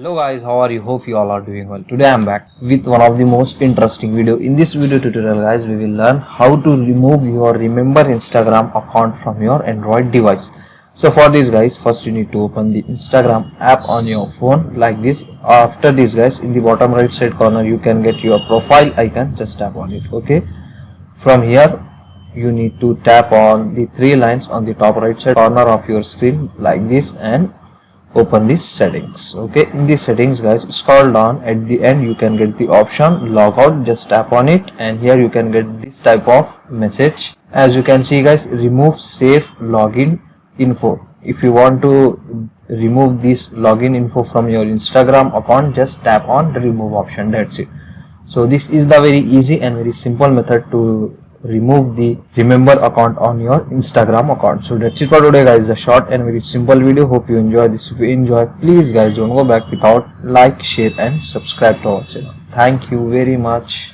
Hello guys, how are you? Hope you all are doing well. Today I am back with one of the most interesting video. In this video tutorial guys, we will learn how to remove your Remember Instagram account from your Android device. So for this guys, first you need to open the Instagram app on your phone like this. After this guys, in the bottom right side corner you can get your profile icon. Just tap on it. Okay. From here you need to tap on the three lines on the top right side corner of your screen like this and open these settings. Okay, in these settings guys, scroll down. At the end you can get the option logout. Just tap on it and here you can get this type of message. As you can see guys, remove safe login info. If you want to remove this login info from your Instagram account, just tap on the remove option. That's it. So this is the very easy and very simple method to remove the Remember account on your Instagram account. So that's it for today guys, a short and very simple video. Hope you enjoy this. If you enjoy, please guys don't go back without like, share and subscribe to our channel. Thank you very much.